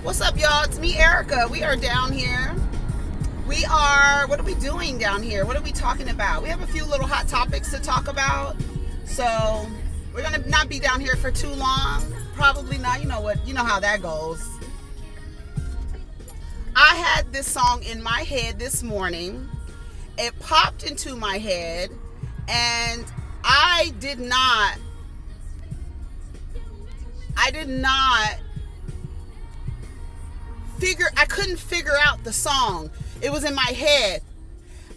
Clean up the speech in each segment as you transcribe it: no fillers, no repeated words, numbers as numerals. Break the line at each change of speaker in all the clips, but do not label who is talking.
What's up, y'all? It's me, Erica. We are down here. What are we doing down here? What are we talking about? We have a few little hot topics to talk about. So, we're going to not be down here for too long. Probably not. You know how that goes. I had this song in my head this morning. It popped into my head, and I did not I couldn't figure out the song. It was in my head.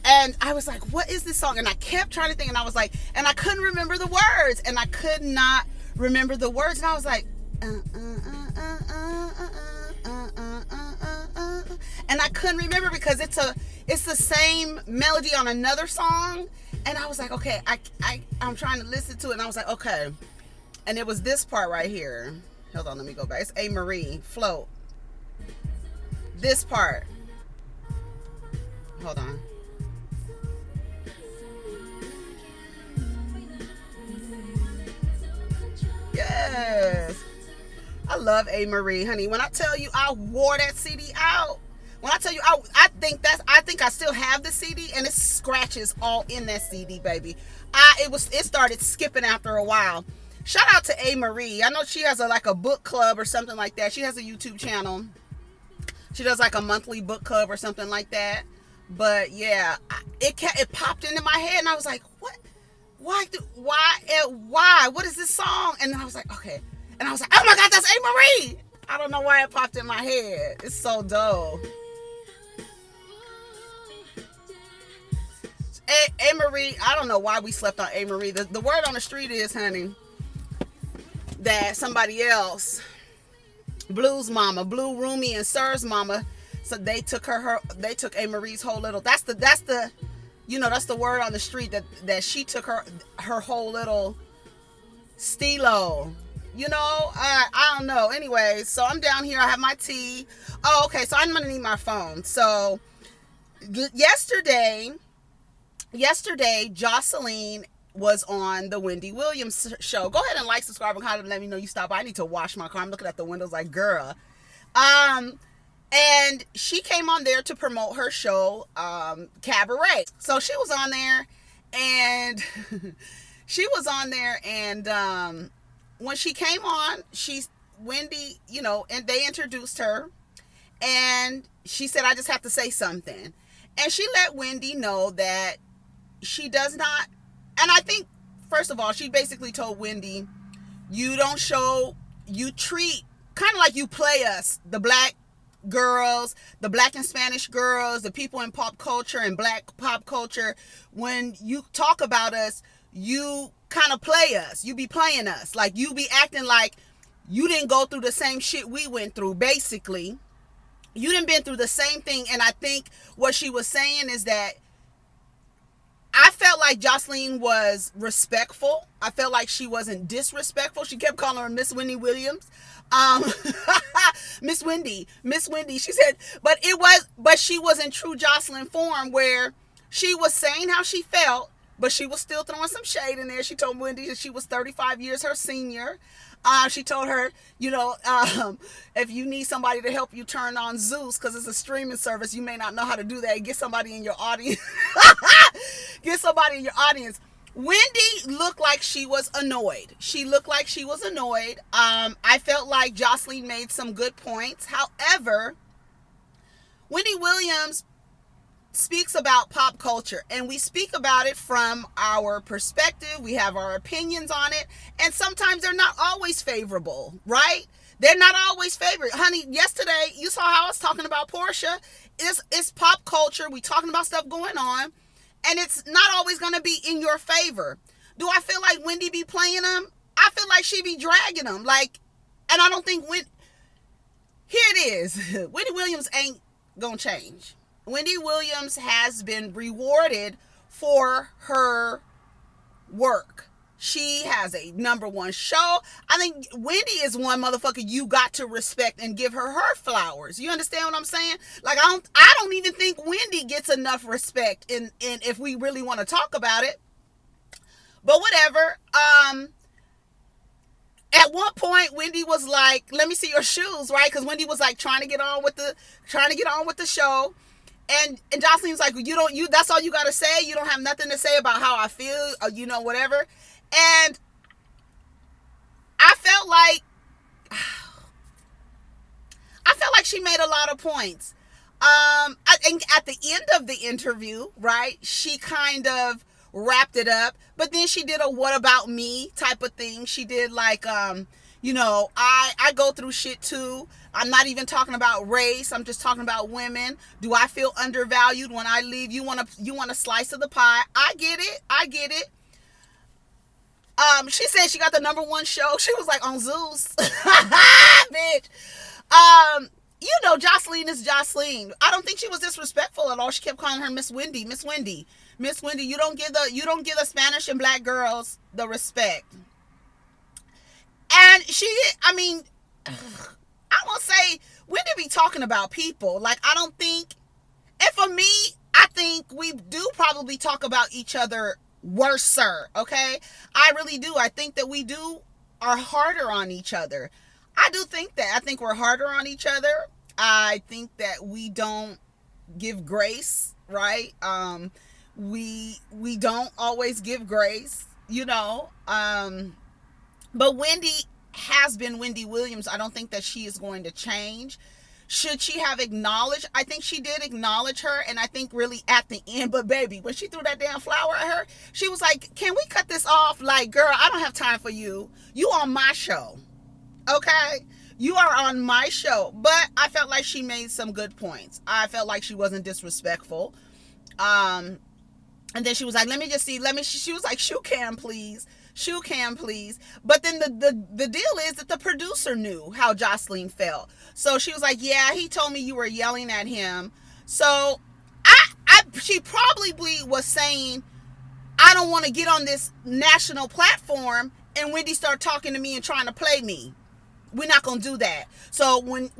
And I was like, what is this song? And I kept trying to think, and I was like, and I couldn't remember the words. And I could not remember the words. And I was like, and I couldn't remember because it's the same melody on another song. And I was like, okay, I'm trying to listen to it. And I was like, okay. And it was this part right here. Hold on, let me go back. It's Amerie, Float. This part. Hold on. Yes. I love Amerie, honey. When I tell you I wore that CD out, when I tell you I think I still have the CD, and it scratches all in that CD, baby. It started skipping after a while. Shout out to Amerie. I know she has a book club or something like that. She has a YouTube channel. She does like a monthly book club or something like that. But yeah, it popped into my head, and I was like, what? Why? What is this song? And then I was like, okay. And I was like, oh my God, that's Amerie. I don't know why it popped in my head. It's so dope. Amerie, I don't know why we slept on Amerie. The word on the street is, honey, that somebody else, Blue's mama, Blue, Rumi, and Sir's mama, so they took Amerie's whole little. That's the word on the street that she took her whole little stilo. I don't know. Anyway, so I'm down here. I have my tea. Oh, okay. So I'm gonna need my phone. So yesterday, Joseline was on the Wendy Williams show. Go ahead and like, subscribe, and comment, and let me know you stop by. I need to wash my car. I'm looking at the windows like, girl. And she came on there to promote her show, Cabaret. So she was on there, and when she came on, Wendy, and they introduced her, and she said, I just have to say something. And she let Wendy know that she does not, and I think, first of all, she basically told Wendy, you treat, kind of like you play us, the black girls, the black and Spanish girls, the people in pop culture and black pop culture, when you talk about us, you kind of play us. You be playing us. Like, you be acting like you didn't go through the same shit we went through, basically. You done been through the same thing. And I think what she was saying is that I felt like Joseline was respectful. I felt like she wasn't disrespectful. She kept calling her Miss Wendy Williams. Miss Wendy. She said, but she was in true Joseline form, where she was saying how she felt, but she was still throwing some shade in there. She told Wendy that she was 35 years her senior. She told her, if you need somebody to help you turn on Zeus, because it's a streaming service, you may not know how to do that. Get somebody in your audience. Wendy looked like she was annoyed. I felt like Joseline made some good points. However, Wendy Williams speaks about pop culture, and we speak about it from our perspective. We have our opinions on it, and sometimes they're not always favorable, right? They're not always favorite. Honey, yesterday you saw how I was talking about Portia. It's pop culture. We talking about stuff going on, and it's not always going to be in your favor. Do I feel like Wendy be playing them? I feel like she be dragging them. And I don't think here it is. Wendy Williams ain't gonna change. Wendy Williams has been rewarded for her work. She has a #1 show. I think Wendy is one motherfucker you got to respect and give her flowers. You understand what I'm saying? Like, I don't even think Wendy gets enough respect in if we really want to talk about it. But whatever. At one point, Wendy was like, "Let me see your shoes," right? Because Wendy was like trying to get on with the show, and Joseline was like, "You that's all you got to say. You don't have nothing to say about how I feel, or, whatever." And I felt like she made a lot of points. I think at the end of the interview, right, she kind of wrapped it up, but then she did a "what about me" type of thing. She did like, I go through shit too. I'm not even talking about race. I'm just talking about women. Do I feel undervalued when I leave? You want a slice of the pie? I get it. She said she got the #1 show. She was like on Zeus. Bitch. Joseline is Joseline. I don't think she was disrespectful at all. She kept calling her Miss Wendy. Miss Wendy. You don't give the Spanish and black girls the respect. And I won't say Wendy be talking about people. Like, I don't think, and for me, I think we do probably talk about each other worser, okay? I really do. I think that we are harder on each other. I do think that. I think we're harder on each other. I think that we don't give grace, right? We don't always give grace, but Wendy has been Wendy Williams. I don't think that she is going to change. Should she have acknowledged? I think she did acknowledge her, and I think really at the end, but baby, when she threw that damn flower at her, she was like, "Can we cut this off? Like, girl, I don't have time for you. You on my show, okay? You are on my show." But I felt like she made some good points. I felt like she wasn't disrespectful. And then she was like, "Let me just see. She was like, shoe cam, please. But then the deal is that the producer knew how Joseline felt. So she was like, "Yeah, he told me you were yelling at him." So she probably was saying, "I don't want to get on this national platform and Wendy start talking to me and trying to play me. We're not going to do that." So when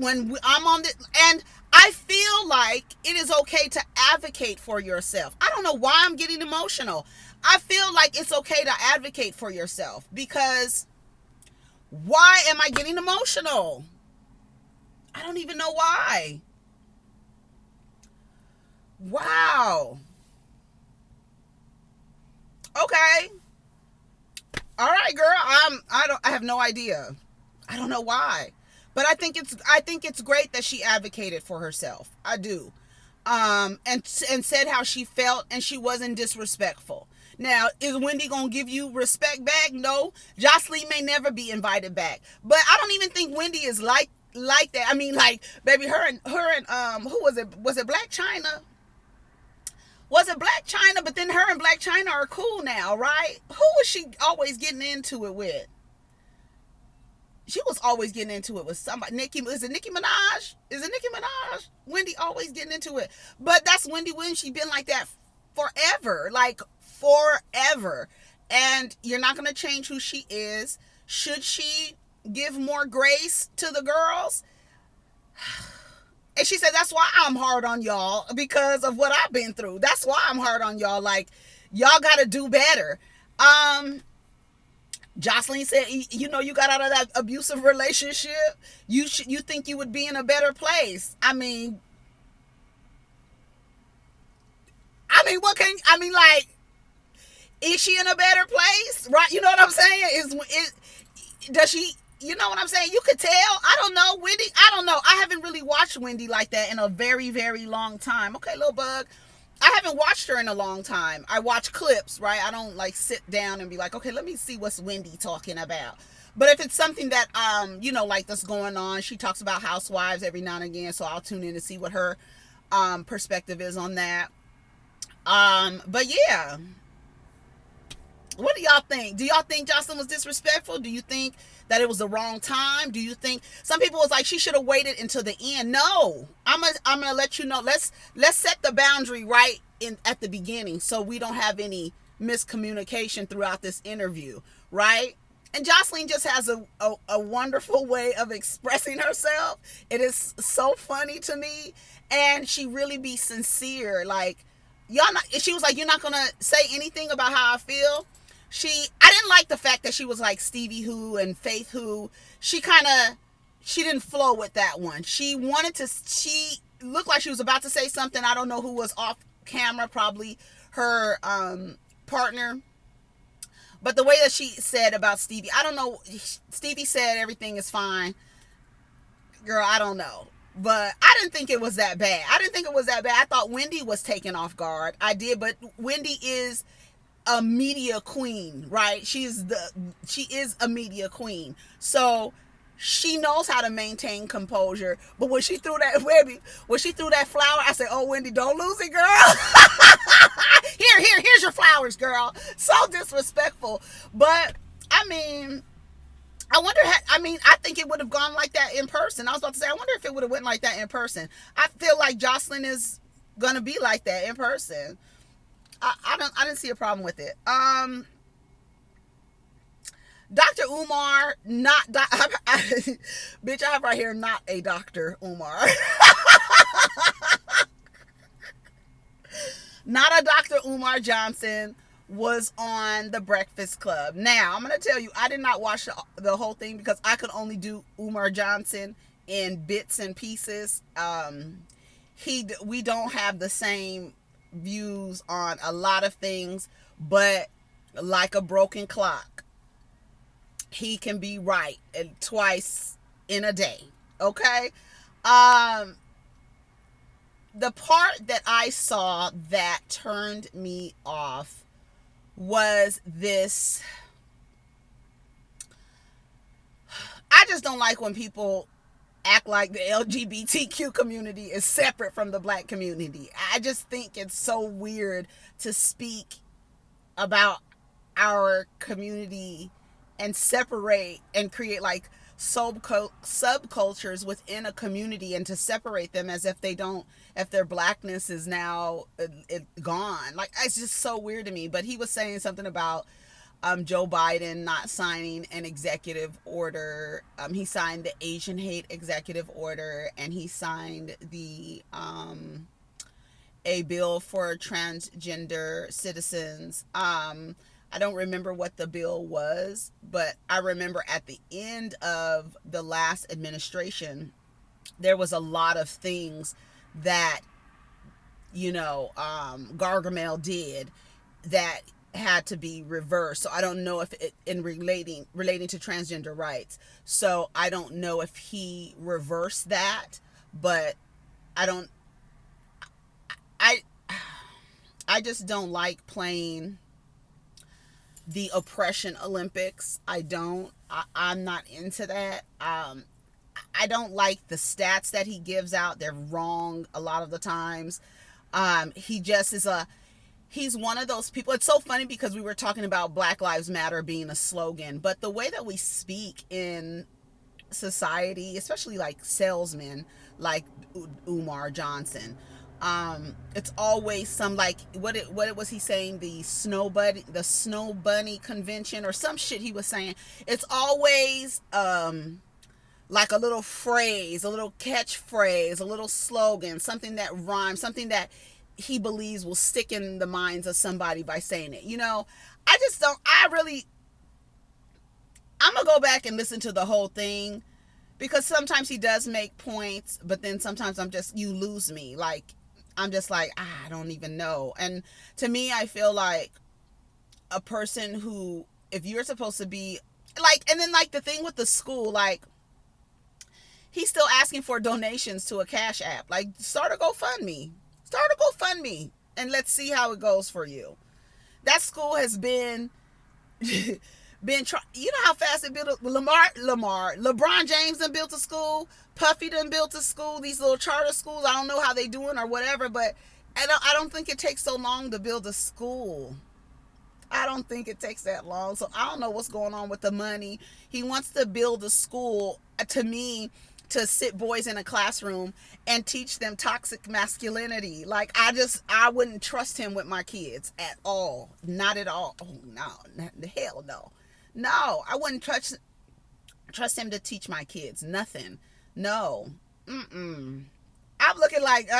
I'm on this, and I feel like it is okay to advocate for yourself. I don't know why I'm getting emotional. I feel like it's okay to advocate for yourself, because why am I getting emotional? I don't even know why. Wow. Okay. All right, girl. I have no idea. I don't know why. But I think it's great that she advocated for herself. I do. And said how she felt, and she wasn't disrespectful. Now, is Wendy gonna give you respect back? No. Joseline may never be invited back. But I don't even think Wendy is like that. I mean, like, baby, her and who was it? Was it Black China? Was it Black China? But then her and Black China are cool now, right? Who was she always getting into it with? She was always getting into it with somebody. Is it Nicki Minaj? Wendy always getting into it. But that's Wendy Williams. She's been like that forever. Like, forever. And you're not going to change who she is. Should she give more grace to the girls? And she said, "That's why I'm hard on y'all, because of what I've been through. That's why I'm hard on y'all. Like, y'all got to do better." Joseline said, you got out of that abusive relationship. You think you would be in a better place. Is she in a better place? Right? You know what I'm saying? Does she, you know what I'm saying? You could tell. I don't know. Wendy, I don't know. I haven't really watched Wendy like that in a very, very long time. Okay, little bug. I haven't watched her in a long time. I watch clips, right? I don't like sit down and be like, okay, let me see what's Wendy talking about. But if it's something that, like that's going on, she talks about housewives every now and again. So I'll tune in to see what her perspective is on that. But yeah. What do y'all think? Do y'all think Joseline was disrespectful? Do you think that it was the wrong time? Do you think some people was like she should have waited until the end? No, I'm gonna let you know. Let's set the boundary right at the beginning, so we don't have any miscommunication throughout this interview, right? And Joseline just has a wonderful way of expressing herself. It is so funny to me, and she really be sincere. Like, y'all not. She was like, "You're not gonna say anything about how I feel." I didn't like the fact that she was like Stevie Who and Faith Who. She didn't flow with that one. She looked like she was about to say something. I don't know who was off camera, probably her partner. But the way that she said about Stevie, I don't know. Stevie said everything is fine. Girl, I don't know. But I didn't think it was that bad. I thought Wendy was taken off guard. I did, but Wendy is a media queen, right? She is a media queen. So she knows how to maintain composure. But when she threw that flower, I said, "Oh, Wendy, don't lose it, girl." Here's your flowers, girl. So disrespectful. But I mean, I think it would have gone like that in person. I was about to say, I wonder if it would have went like that in person. I feel like Joseline is gonna be like that in person. I didn't see a problem with it. Dr. Umar, bitch, I have right here, not a Dr. Umar. Not a Dr. Umar Johnson was on The Breakfast Club. Now, I'm going to tell you, I did not watch the whole thing because I could only do Umar Johnson in bits and pieces. We don't have the same views on a lot of things, but like a broken clock, he can be right twice in a day. Okay? The part that I saw that turned me off was this. I just don't like when people act like the LGBTQ community is separate from the black community. I just think it's so weird to speak about our community and separate and create like subcultures within a community, and to separate them as if their blackness is now gone. Like, it's just so weird to me. But he was saying something about Joe Biden not signing an executive order. He signed the Asian hate executive order, and he signed the a bill for transgender citizens. I don't remember what the bill was, but I remember at the end of the last administration, there was a lot of things that, Gargamel did that had to be reversed. So I don't know if it, in relating to transgender rights. So I don't know if he reversed that, but I just don't like playing the oppression Olympics. I'm not into that. I don't like the stats that he gives out. They're wrong a lot of the times. He just is he's one of those people. It's so funny because we were talking about Black Lives Matter being a slogan, but the way that we speak in society, especially like salesmen like Umar Johnson, it's always some, like, what was he saying, the snow bunny convention or some shit he was saying. It's always like a little phrase, a little catchphrase, a little slogan, something that rhymes, something that he believes will stick in the minds of somebody by saying it. I'm gonna go back and listen to the whole thing, because sometimes he does make points, but then sometimes you lose me. Like, I'm just like, I don't even know. And to me, I feel like a person who, if you're supposed to be like, and then like the thing with the school, like, he's still asking for donations to a Cash App. Like, start a GoFundMe, and let's see how it goes for you. That school has been trying. You know how fast it built LeBron James done built a school. Puffy done built a school. These little charter schools, I don't know how they doing or whatever, but I don't think it takes so long to build a school. I don't think it takes that long. So I don't know what's going on with the money. He wants to build a school, to me, to sit boys in a classroom and teach them toxic masculinity. Like, I wouldn't trust him with my kids at all. Not at all. Oh, no. Hell no. No, I wouldn't trust him to teach my kids. Nothing. No. I'm looking like,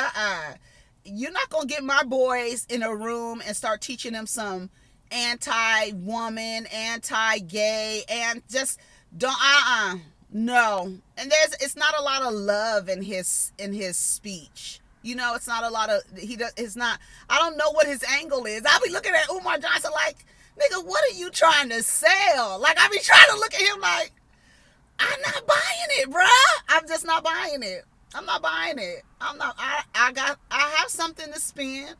you're not going to get my boys in a room and start teaching them some anti-woman, anti-gay, and just don't no. And it's not a lot of love in his speech. It's not a lot of it's not. I don't know what his angle is. I'll be looking at Umar Johnson like, nigga, what are you trying to sell? Like, I be trying to look at him like, I'm not buying it, bruh. I'm just not buying it. I'm not buying it. I have something to spend,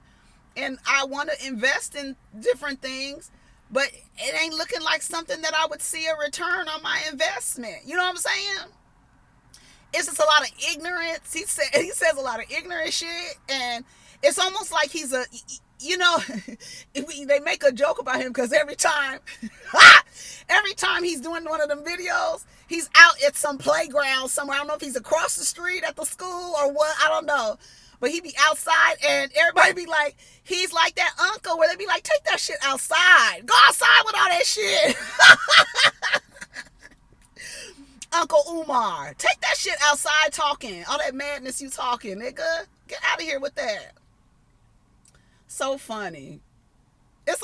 and I want to invest in different things, but it ain't looking like something that I would see a return on my investment. You know what I'm saying? It's just a lot of ignorance. He says a lot of ignorant shit, and it's almost like he's a, they make a joke about him because every time he's doing one of them videos, he's out at some playground somewhere. I don't know if he's across the street at the school or what. I don't know. But he be outside, and everybody be like, he's like that uncle where they be like, take that shit outside. Go outside with all that shit. Uncle Umar, take that shit outside talking. All that madness you talking, nigga. Get out of here with that. So funny. It's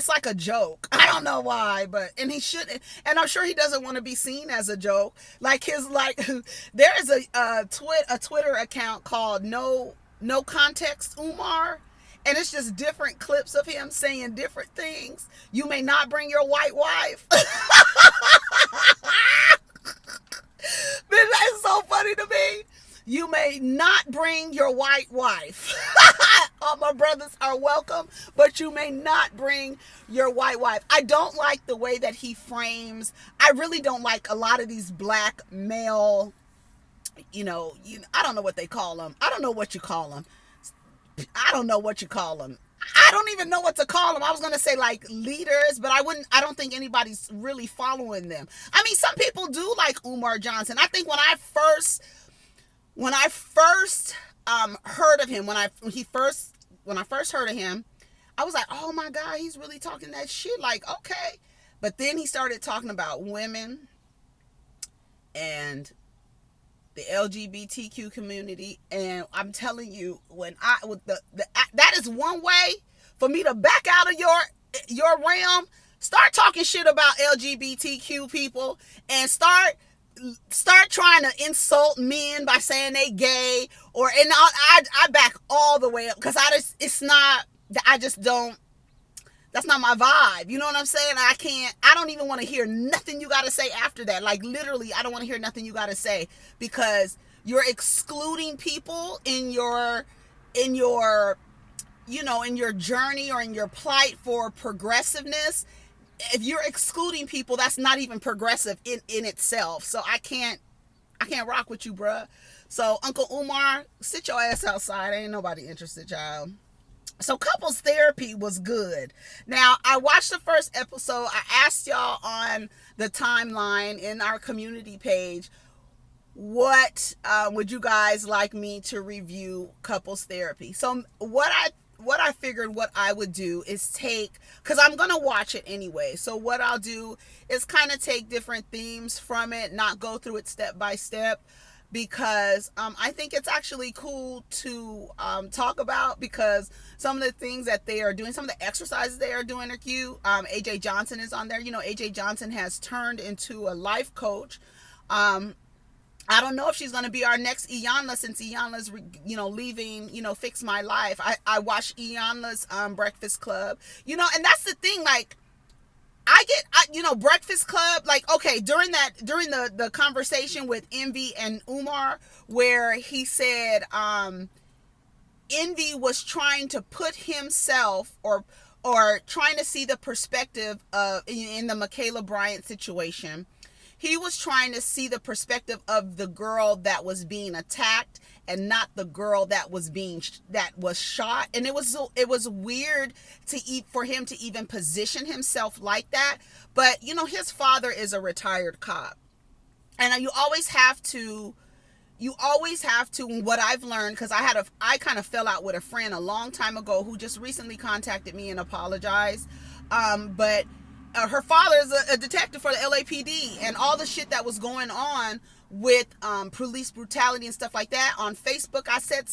like a joke. I don't know why, and he shouldn't. And I'm sure he doesn't want to be seen as a joke. There is a Twitter account called No Context Umar, and it's just different clips of him saying different things. You may not bring your white wife. That's so funny to me. You may not bring your white wife. All my brothers are welcome, but you may not bring your white wife. I don't like the way that he frames. I really don't like a lot of these black male, I don't know what they call them. I don't know what you call them. I don't even know what to call them. I was going to say like leaders, but I don't think anybody's really following them. I mean, some people do like Umar Johnson. I think when I first heard of him, when I first heard of him, I was like, oh my God, he's really talking that shit. Like, okay. But then he started talking about women and the LGBTQ community, and I'm telling you, that is one way for me to back out of your realm. Start talking shit about LGBTQ people and start trying to insult men by saying they gay, I back all the way up, because that's not my vibe. You know what I'm saying? I don't even want to hear nothing you got to say after that. Like, literally, I don't want to hear nothing you got to say, because you're excluding people in your journey or in your plight for progressiveness. If you're excluding people, that's not even progressive in itself. So I can't rock with you, bruh. So Uncle Umar, sit your ass outside. Ain't nobody interested, child. So couples therapy was good. Now, I watched the first episode. I asked y'all on the timeline in our community page, what would you guys like me to review couples therapy? So what I figured what I would do is because I'm going to watch it anyway. So what I'll do is kind of take different themes from it, not go through it step by step, because I think it's actually cool to talk about, because some of the things that they are doing, some of the exercises they are doing are cute. AJ Johnson is on there. AJ Johnson has turned into a life coach. I don't know if she's going to be our next Iyanla, since Iyanla's, leaving, Fix My Life. I watched Iyanla's Breakfast Club, and that's the thing, like, Breakfast Club, like, okay, during the conversation with Envy and Umar, where he said Envy was trying to put himself or trying to see the perspective of, in the Michaela Bryant situation, he was trying to see the perspective of the girl that was being attacked and not the girl that was shot. And it was weird for him to even position himself like that. But his father is a retired cop, and you always have to, what I've learned, because I kind of fell out with a friend a long time ago who just recently contacted me and apologized. But her father is a detective for the LAPD, and all the shit that was going on with police brutality and stuff like that on Facebook. I said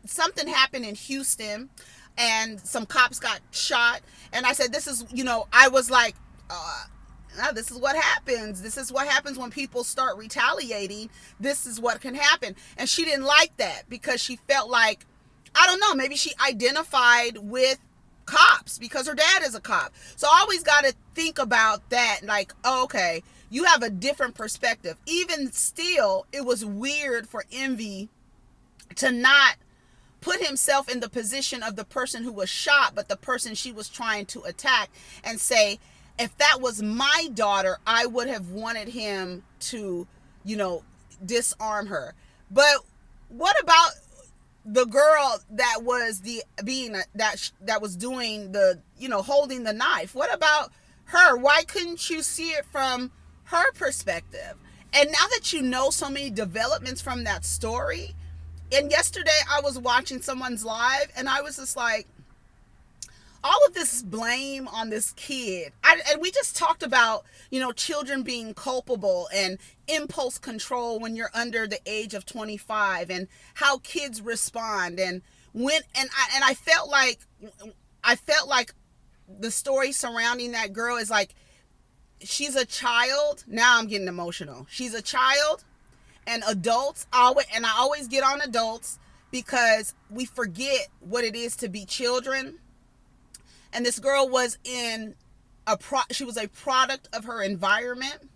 something happened in Houston. and some cops got shot. And I said, this is, I was like, this is what happens. This is what happens when people start retaliating. This is what can happen. And she didn't like that because she felt like, I don't know, maybe she identified with cops because her dad is a cop. So I always got to think about that, like, oh, okay, you have a different perspective. Even still, it was weird for Envy to not put himself in the position of the person who was shot, but the person she was trying to attack, and say, if that was my daughter, I would have wanted him to, disarm her. But what about the girl that was that was doing the, holding the knife? What about her? Why couldn't you see it from her perspective? And now that you know so many developments from that story, and yesterday I was watching someone's live and I was just like, all of this blame on this kid. And we just talked about, children being culpable and impulse control when you're under the age of 25 and how kids respond. And I felt like the story surrounding that girl is like, she's a child. Now I'm getting emotional. She's a child, and adults I always get on adults because we forget what it is to be children. And this girl was she was a product of her environment.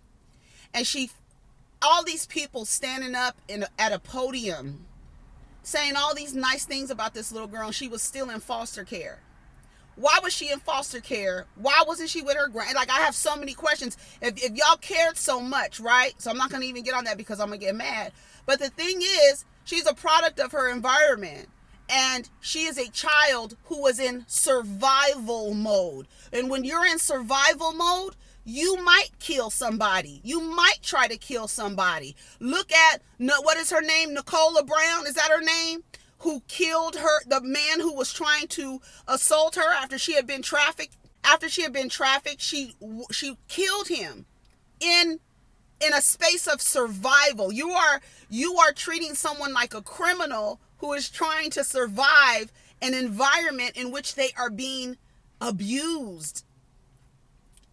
And all these people standing up at a podium saying all these nice things about this little girl, and she was still in foster care. Why was she in foster care? Why wasn't she with her Like, I have so many questions. If y'all cared so much, right? So I'm not going to even get on that because I'm going to get mad. But the thing is, she's a product of her environment. And she is a child who was in survival mode. And when you're in survival mode, you might kill somebody. You might try to kill somebody. Look at, what is her name? Nicola Brown, is that her name? Who killed the man who was trying to assault her after she had been trafficked. She killed him in a space of survival. You are treating someone like a criminal who is trying to survive an environment in which they are being abused.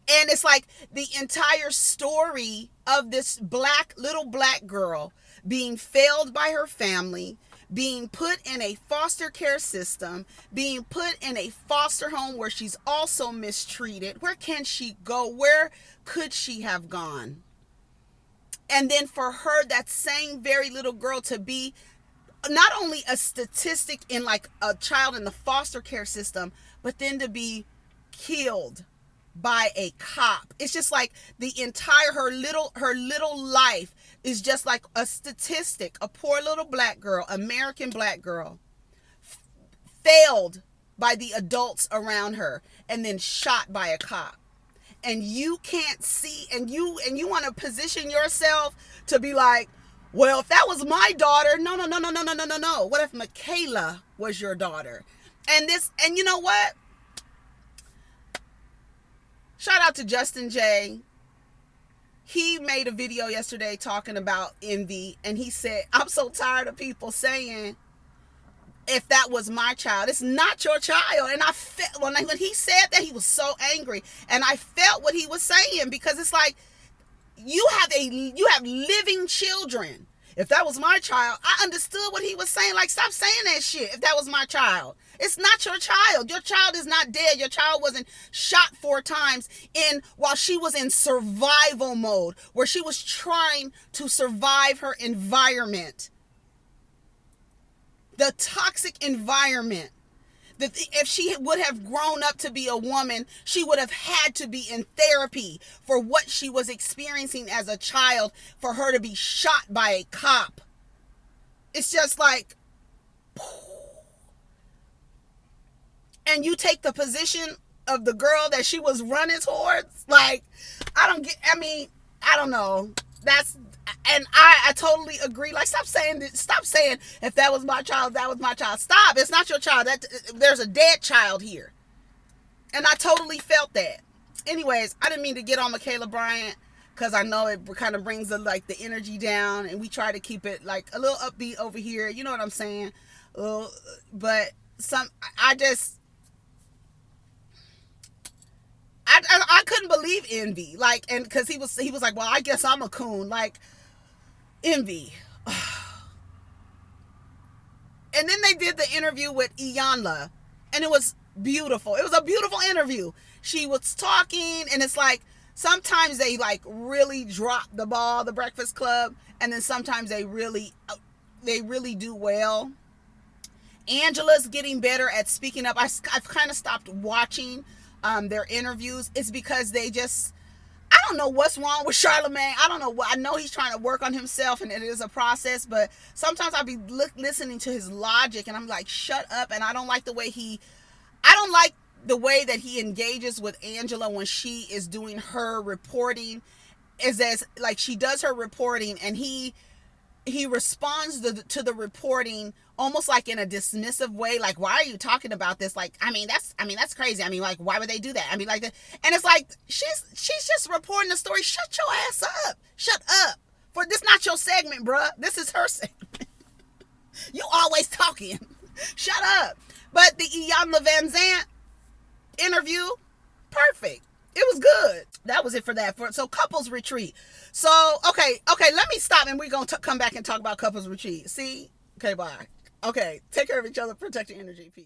And it's like the entire story of this little black girl being failed by her family, being put in a foster care system, being put in a foster home where she's also mistreated. Where can she go? Where could she have gone? And then for her, that same very little girl, to be not only a statistic in like a child in the foster care system, but then to be killed by a cop. It's just like the entire, her little life is just like a statistic. A poor little black girl, American black girl, failed by the adults around her and then shot by a cop. And you can't see, and you want to position yourself to be like, well, if that was my daughter, no. What if Michaela was your daughter? And you know what? Shout out to Justin J. He made a video yesterday talking about Envy, and he said, I'm so tired of people saying, if that was my child. It's not your child. And I felt, when he said that, he was so angry. And I felt what he was saying, because it's like, you have living children. If that was my child, I understood what he was saying. Like, stop saying that shit. If that was my child, it's not your child. Your child is not dead. Your child wasn't shot 4 times while she was in survival mode, where she was trying to survive her environment. The toxic environment. If she would have grown up to be a woman, she would have had to be in therapy for what she was experiencing as a child, for her to be shot by a cop. It's just like, and you take the position of the girl that she was running towards. Like, I don't know. And I totally agree. Like, stop saying if that was my child, that was my child. Stop. It's not your child. There's a dead child here. And I totally felt that. Anyways, I didn't mean to get on Michaela Bryant, because I know it kind of brings the energy down, and we try to keep it like a little upbeat over here. You know what I'm saying? But I just, I couldn't believe Envy. Like, and because he was like, well, I guess I'm a coon. Like, Envy. And then they did the interview with Iyanla, and it was beautiful. It was a beautiful interview. She was talking, and it's like sometimes they like really drop the ball, the Breakfast Club, and then sometimes they really do well. Angela's getting better at speaking up. I've kind of stopped watching their interviews. It's because they just, I don't know what's wrong with Charlemagne. I don't know what. I know he's trying to work on himself, and it is a process. But sometimes I'll be listening to his logic, and I'm like, shut up. And I don't like the way that he engages with Angela when she is doing her reporting. Is as like she does her reporting, and he responds to the reporting almost like in a dismissive way, like, why are you talking about this? Like, that's crazy. I mean, like, why would they do that? I mean, like that. And it's like she's just reporting the story. Shut your ass up. Shut up. For this not your segment, bruh. This is her segment. You always talking. Shut up. But the Iyanla Vanzant interview, perfect. It was good. That was it for that. So couples retreat. So, okay, let me stop, and we're going to come back and talk about couples retreat. See? Okay, bye. Okay, take care of each other. Protect your energy. Peace.